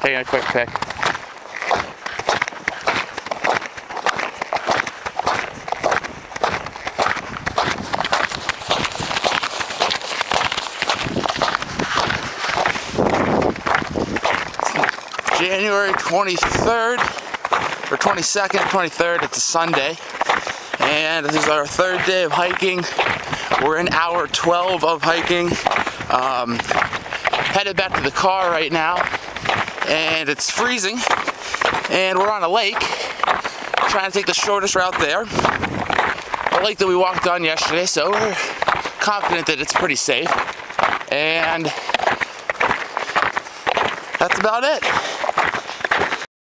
taking a quick pic. January 23rd, or 22nd, 23rd, it's a Sunday, and this is our third day of hiking. We're in hour 12 of hiking. Headed back to the car right now, and it's freezing, and we're on a lake, trying to take the shortest route there. A lake that we walked on yesterday, so we're confident that it's pretty safe, and that's about it.